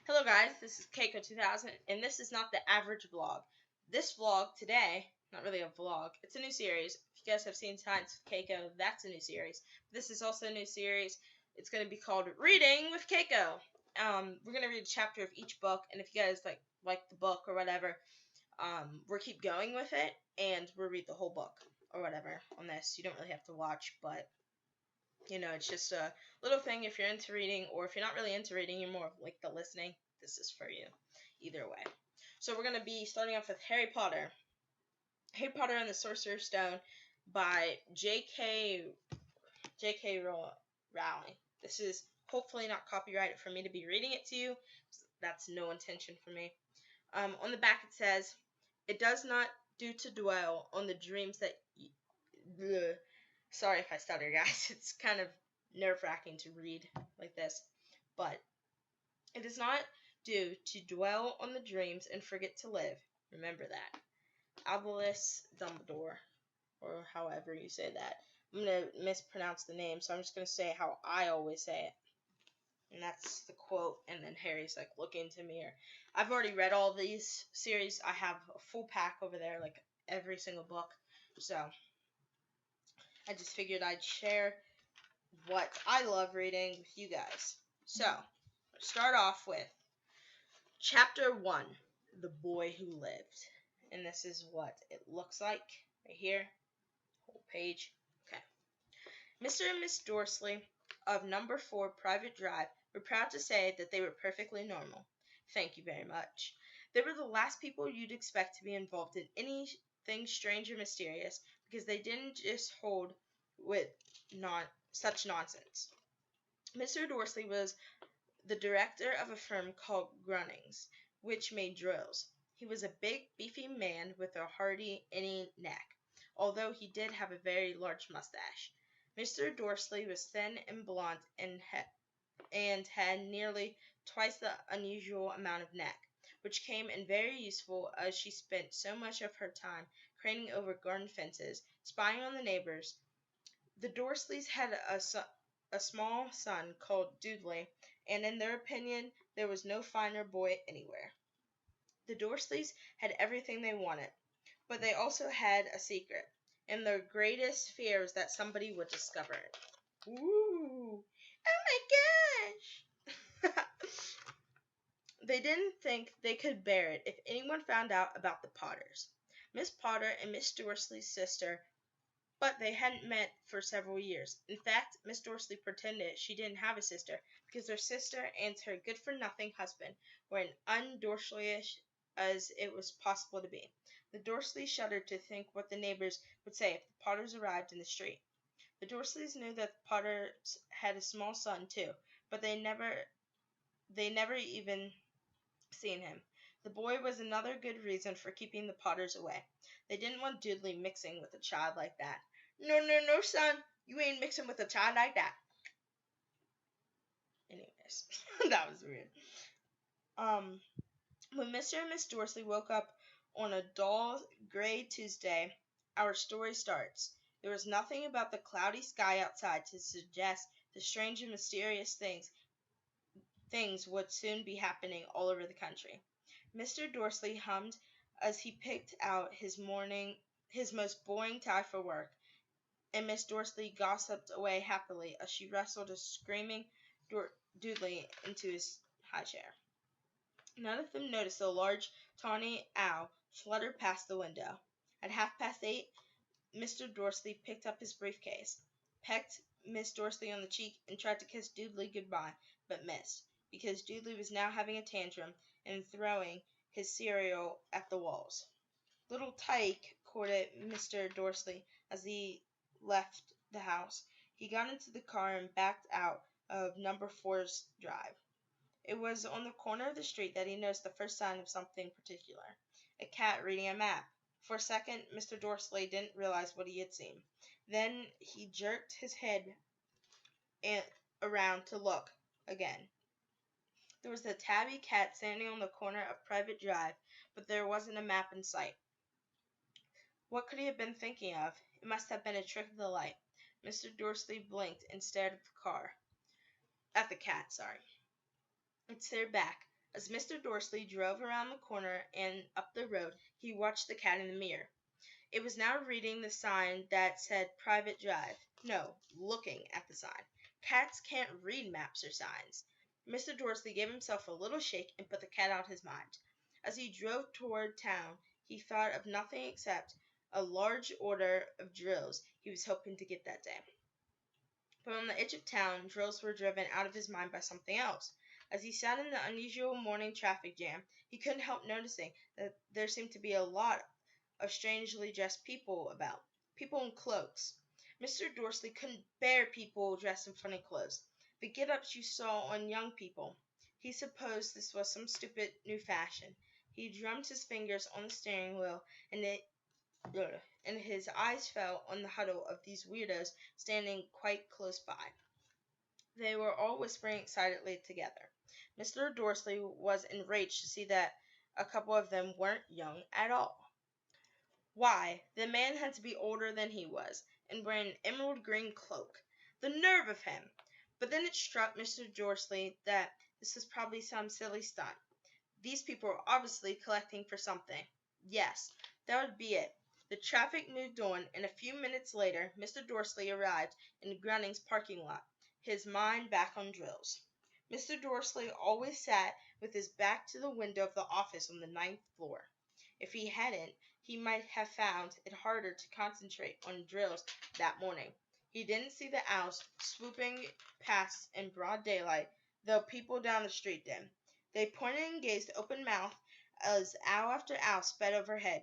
Hello guys, this is Cakeo 2000, and this is not the average vlog. This vlog today, not really a vlog, it's a new series. If you guys have seen Science with Cakeo, that's a new series. This is also a new series. It's going to be called Reading with Cakeo. We're going to read a chapter of each book, and if you guys like the book or whatever, we'll keep going with it, and we'll read the whole book or whatever on this. You don't really have to watch, but it's just a little thing if you're into reading, or if you're not really into reading, you're more like the listening. This is for you. Either way. So we're going to be starting off with Harry Potter. Harry Potter and the Sorcerer's Stone by J.K. Rowling. This is hopefully not copyrighted for me to be reading it to you. That's no intention for me. On the back it says, "It does not do to dwell on the dreams that Sorry if I stutter, guys. It's kind of nerve-wracking to read like this. But it does not do to dwell on the dreams and forget to live. Remember that. Albus Dumbledore, or however you say that. I'm going to mispronounce the name, so I'm just going to say how I always say it. And that's the quote, and then Harry's like, look into me. I've already read all these series. I have a full pack over there, like every single book. So I just figured I'd share what I love reading with you guys. So, let's start off with Chapter 1, The Boy Who Lived. And this is what it looks like right here. Whole page. Okay. Mr. and Miss Dorsley of number 4 Private Drive were proud to say that they were perfectly normal. Thank you very much. They were the last people you'd expect to be involved in anything strange or mysterious, because they didn't just hold with such nonsense. Mr. Dorsley was the director of a firm called Grunnings, which made drills. He was a big, beefy man with a hearty, inny neck, although he did have a very large mustache. Mr. Dorsley was thin and blond and had nearly twice the unusual amount of neck, which came in very useful, as she spent so much of her time craning over garden fences, spying on the neighbors. The Dorsleys had a small son called Dudley, and in their opinion there was no finer boy anywhere. The Dorsleys had everything they wanted, but they also had a secret, and their greatest fear was that somebody would discover it. Ooh! Oh my gosh! They didn't think they could bear it if anyone found out about the Potters. Miss Potter and Miss Dorsley's sister, but they hadn't met for several years. In fact, Miss Dorsley pretended she didn't have a sister, because her sister and her good-for-nothing husband were as un-Dorsleyish as it was possible to be. The Dorsleys shuddered to think what the neighbors would say if the Potters arrived in the street. The Dorsleys knew that the Potters had a small son too, but they never even seen him. The boy was another good reason for keeping the Potters away. They didn't want Dudley mixing with a child like that. No, no, no, son. You ain't mixing with a child like that. Anyways, that was weird. When Mr. and Miss Dorsley woke up on a dull, gray Tuesday, our story starts. There was nothing about the cloudy sky outside to suggest the strange and mysterious things would soon be happening all over the country. Mr. Dorsley hummed as he picked out his most boring tie for work, and Miss Dorsley gossiped away happily as she wrestled a screaming Dudley into his high chair. None of them noticed a large tawny owl flutter past the window. At 8:30, Mr. Dorsley picked up his briefcase, pecked Miss Dorsley on the cheek, and tried to kiss Dudley goodbye, but missed, because Dudley was now having a tantrum and throwing his cereal at the walls. "Little Tyke," courted Mr. Dorsley as he left the house. He got into the car and backed out of number 4's drive. It was on the corner of the street that he noticed the first sign of something particular: a cat reading a map. For a second, Mr. Dorsley didn't realize what he had seen. Then he jerked his head around to look again. There was a tabby cat standing on the corner of Private Drive, but there wasn't a map in sight. What could he have been thinking of? It must have been a trick of the light. Mr. Dorsley blinked and stared at the cat. It stared back, As Mr. Dorsley drove around the corner and up the road, he watched the cat in the mirror. It was now reading the sign that said Private Drive. No, looking at the sign. Cats can't read maps or signs. Mr. Dorsley gave himself a little shake and put the cat out of his mind. As he drove toward town, he thought of nothing except a large order of drills he was hoping to get that day. But on the edge of town, drills were driven out of his mind by something else. As he sat in the unusual morning traffic jam, he couldn't help noticing that there seemed to be a lot of strangely dressed people about. People in cloaks. Mr. Dorsley couldn't bear people dressed in funny clothes. The get-ups you saw on young people. He supposed this was some stupid new fashion. He drummed his fingers on the steering wheel, and his eyes fell on the huddle of these weirdos standing quite close by. They were all whispering excitedly together. Mr. Dorsley was enraged to see that a couple of them weren't young at all. Why, the man had to be older than he was, and wear an emerald green cloak. The nerve of him! But then it struck Mr. Dorsley that this was probably some silly stunt. These people were obviously collecting for something. Yes, that would be it. The traffic moved on, and a few minutes later Mr. Dorsley arrived in Grunning's parking lot, his mind back on drills. Mr. Dorsley always sat with his back to the window of the office on the 9th floor. If he hadn't, he might have found it harder to concentrate on drills that morning. He didn't see the owls swooping past in broad daylight, though people down the street did. They pointed and gazed open-mouthed as owl after owl sped overhead.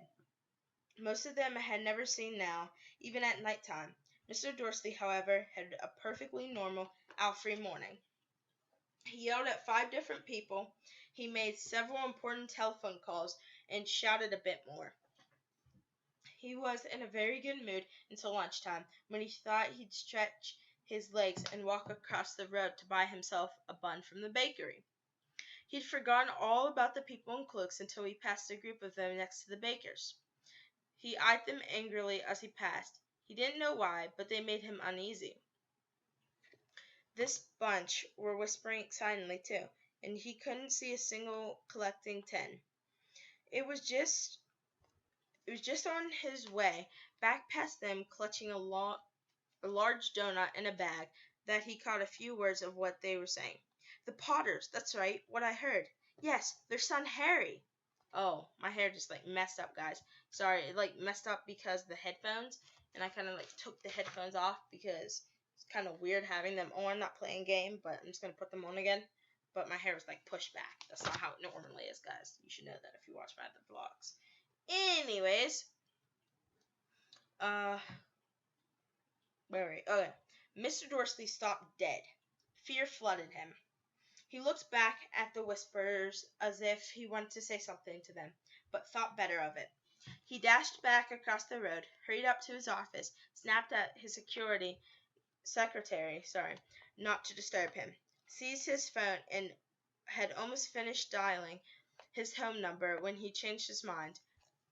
Most of them had never seen an owl, even at night time. Mr. Dorsley, however, had a perfectly normal, owl-free morning. He yelled at 5 different people, he made several important telephone calls, and shouted a bit more. He was in a very good mood until lunchtime, when he thought he'd stretch his legs and walk across the road to buy himself a bun from the bakery. He'd forgotten all about the people in cloaks until he passed a group of them next to the baker's. He eyed them angrily as he passed. He didn't know why, but they made him uneasy. This bunch were whispering excitedly, too, and he couldn't see a single collecting tin. It was just on his way back past them, clutching a large doughnut in a bag, that he caught a few words of what they were saying. The Potters, that's right, what I heard. Yes, their son Harry. Oh, my hair just messed up, guys. Sorry, it messed up because of the headphones, and I kind of took the headphones off because it's kind of weird having them on, not playing game, but I'm just going to put them on again. But my hair was pushed back. That's not how it normally is, guys. You should know that if you watch my other vlogs. Anyways, where were we? Okay. Mr. Dorsley stopped dead. Fear flooded him. He looked back at the whisperers as if he wanted to say something to them, but thought better of it. He dashed back across the road, hurried up to his office, snapped at his secretary, not to disturb him, seized his phone, and had almost finished dialing his home number when he changed his mind.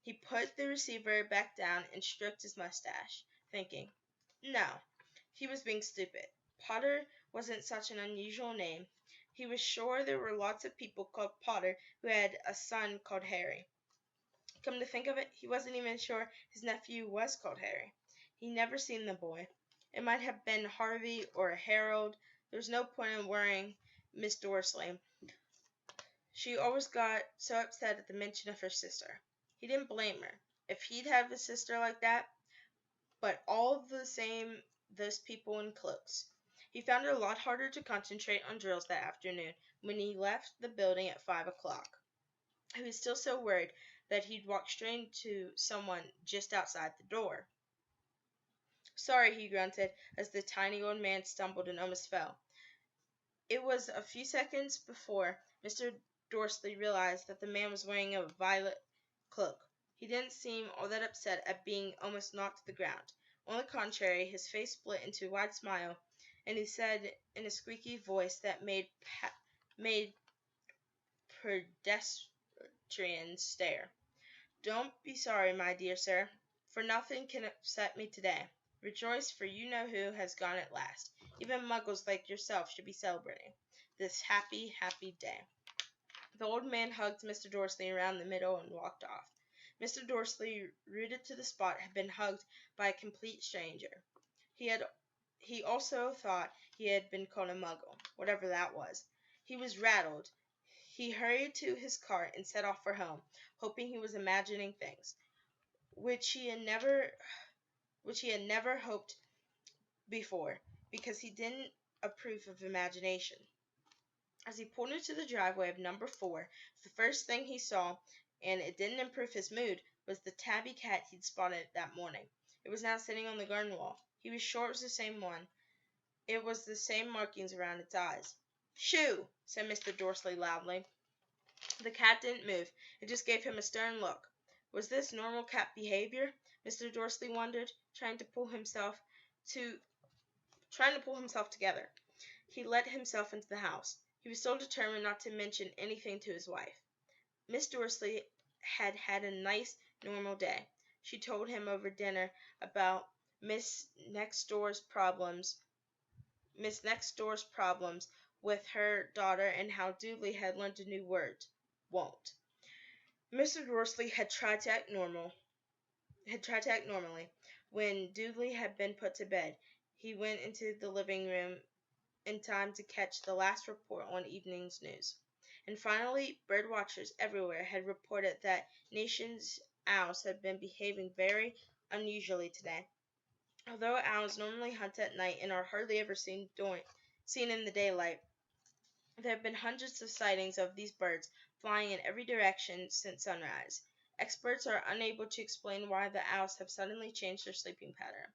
He put the receiver back down and stroked his mustache, thinking, no, he was being stupid. Potter wasn't such an unusual name. He was sure there were lots of people called Potter who had a son called Harry. Come to think of it, he wasn't even sure his nephew was called Harry. He'd never seen the boy. It might have been Harvey or Harold. There was no point in worrying Miss Dorsley. She always got so upset at the mention of her sister. He didn't blame her. If he'd have a sister like that, but all the same, those people in cloaks. He found it a lot harder to concentrate on drills that afternoon when he left the building at 5 o'clock. He was still so worried that he'd walked straight into someone just outside the door. Sorry, he grunted as the tiny old man stumbled and almost fell. It was a few seconds before Mr. Dorsley realized that the man was wearing a violet cloak. He didn't seem all that upset at being almost knocked to the ground. On the contrary, his face split into a wide smile, and he said in a squeaky voice that made pedestrians stare, "Don't be sorry, my dear sir, for nothing can upset me today. Rejoice, for you know who has gone at last. Even muggles like yourself should be celebrating this happy, happy day." The old man hugged Mr. Dorsley around the middle and walked off. Mr. Dorsley, rooted to the spot, had been hugged by a complete stranger. He also thought he had been called a muggle, whatever that was. He was rattled. He hurried to his cart and set off for home, hoping he was imagining things which he had never hoped before, because he didn't approve of imagination. As he pulled into the driveway of number 4, the first thing he saw, and it didn't improve his mood, was the tabby cat he'd spotted that morning. It was now sitting on the garden wall. He was sure it was the same one. It was the same markings around its eyes. "Shoo!" said Mr. Dorsley loudly. The cat didn't move. It just gave him a stern look. Was this normal cat behavior? Mr. Dorsley wondered, trying to pull himself together. He let himself into the house. He was so determined not to mention anything to his wife. Miss Dorsley had had a nice, normal day. She told him over dinner about Miss Next Door's problems with her daughter and how Dudley had learned a new word, won't. Mr. Dorsley had tried to act normally. When Dudley had been put to bed, he went into the living room in time to catch the last report on evening's news. And finally, bird watchers everywhere had reported that nation's owls had been behaving very unusually today. Although owls normally hunt at night and are hardly ever seen in the daylight, there have been hundreds of sightings of these birds flying in every direction since sunrise. Experts are unable to explain why the owls have suddenly changed their sleeping pattern.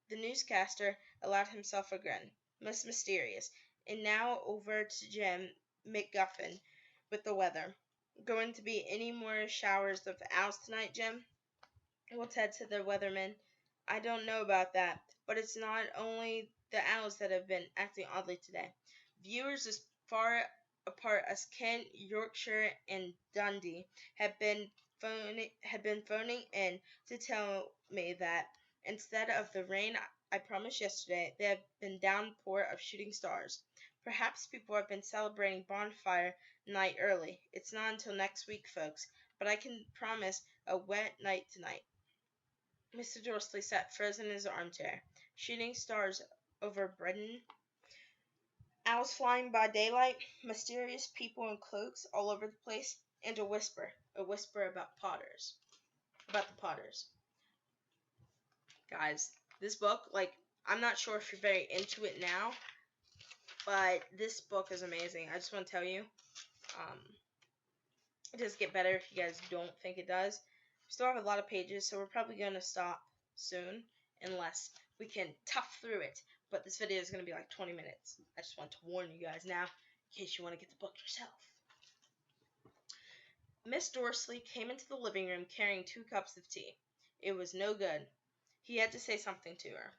The newscaster allowed himself a grin. Most mysterious. And now over to Jim McGuffin with the weather. Going to be any more showers of owls tonight, Jim? Well, Ted said the weatherman. I don't know about that, but it's not only the owls that have been acting oddly today. Viewers as far apart as Kent, Yorkshire, and Dundee had been phoning in to tell me that instead of the rain I promised yesterday, there have been downpour of shooting stars. Perhaps people have been celebrating bonfire night early. It's not until next week, folks, but I can promise a wet night tonight. Mr. Dorsley sat frozen in his armchair. Shooting stars over Britain, owls flying by daylight, mysterious people in cloaks all over the place, and a whisper about the Potters. Guys, this book, I'm not sure if you're very into it now, but this book is amazing. I just want to tell you, it does get better if you guys don't think it does. We still have a lot of pages, so we're probably going to stop soon, unless we can tough through it. But this video is going to be like 20 minutes. I just want to warn you guys now, in case you want to get the book yourself. Miss Dorsley came into the living room carrying 2 cups of tea. It was no good. He had to say something to her.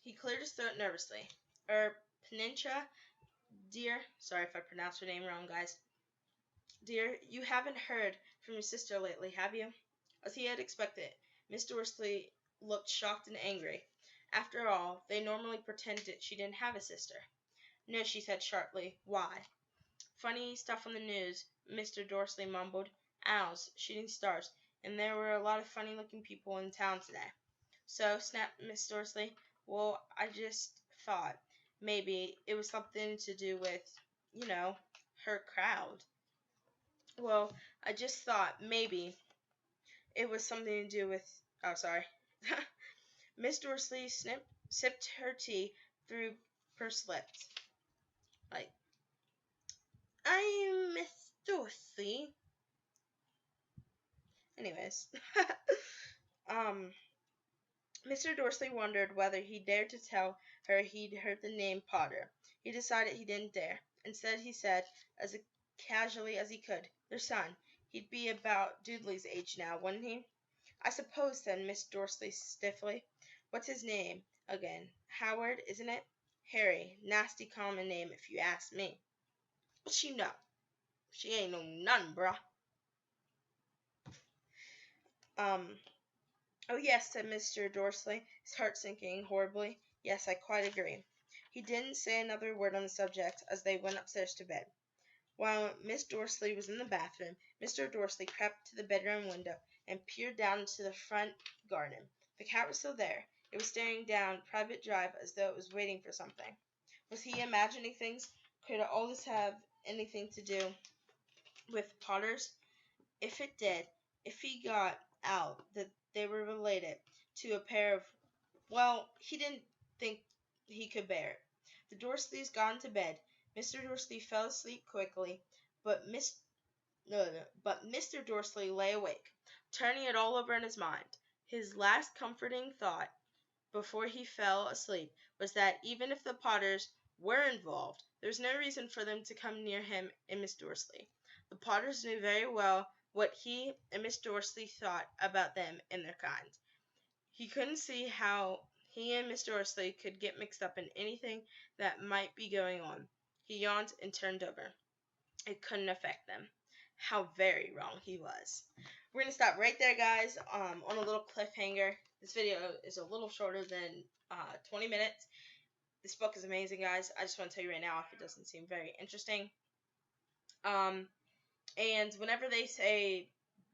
He cleared his throat nervously. Penincha, dear, sorry if I pronounced her name wrong, guys. Dear, you haven't heard from your sister lately, have you? As he had expected, Miss Dorsley looked shocked and angry. After all, they normally pretended she didn't have a sister. No, she said sharply. Why? Funny stuff on the news, Mr. Dorsley mumbled. Owls, shooting stars, and there were a lot of funny-looking people in town today. So, snapped Miss Dorsley, well, I just thought maybe it was something to do with, her crowd. Well, I just thought maybe it was something to do with... Oh, sorry. Miss Dorsley sipped her tea through pursed lips. I'm Miss Dorsley. Anyways. Mr. Dorsley wondered whether he dared to tell her he'd heard the name Potter. He decided he didn't dare. Instead, he said, as casually as he could, their son. He'd be about Dudley's age now, wouldn't he? I suppose, said Miss Dorsley stiffly. What's his name? Again. Howard, isn't it? Harry. Nasty common name, if you ask me. What's she know? She ain't know none, bruh. Oh, yes, said Mr. Dorsley, his heart sinking horribly. Yes, I quite agree. He didn't say another word on the subject as they went upstairs to bed. While Miss Dorsley was in the bathroom, Mr. Dorsley crept to the bedroom window and peered down into the front garden. The cat was still there. It was staring down Private Drive as though it was waiting for something. Was he imagining things? Could all this have anything to do with Potters? If it did, if he got out that they were related to a pair of, well, he didn't think he could bear it. The Dorsleys got into bed. Mr. Dorsley fell asleep quickly, but Mr. Dorsley lay awake, turning it all over in his mind. His last comforting thought before he fell asleep was that even if the Potters were involved, there was no reason for them to come near him and Miss Dorsley. The Potters knew very well what he and Miss Dorsley thought about them and their kind. He couldn't see how he and Miss Dorsley could get mixed up in anything that might be going on. He yawned and turned over. It couldn't affect them. How very wrong he was. We're going to stop right there, guys, on a little cliffhanger. This video is a little shorter than 20 minutes. This book is amazing, guys. I just want to tell you right now if it doesn't seem very interesting. And whenever they say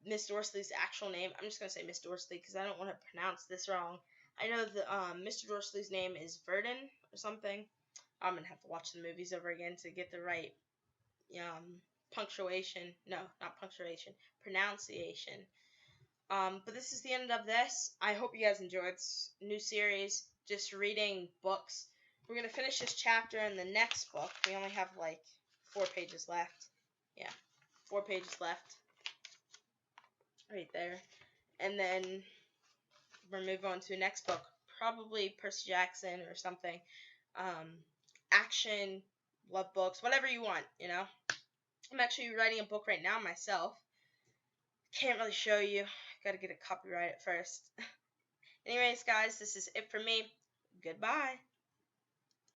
Miss Dorsley's actual name, I'm just going to say Miss Dorsley because I don't want to pronounce this wrong. I know that Mr. Dorsley's name is Verdon or something. I'm going to have to watch the movies over again to get the right punctuation. No, not punctuation. Pronunciation. But this is the end of this. I hope you guys enjoyed this new series, just reading books. We're going to finish this chapter in the next book. We only have like 4 pages left. Yeah, 4 pages left. Right there. And then we're going to move on to the next book. Probably Percy Jackson or something. Action, love books, whatever you want, you know. I'm actually writing a book right now myself. Can't really show you. Gotta get it copyrighted first. Anyways, guys, this is it for me. Goodbye.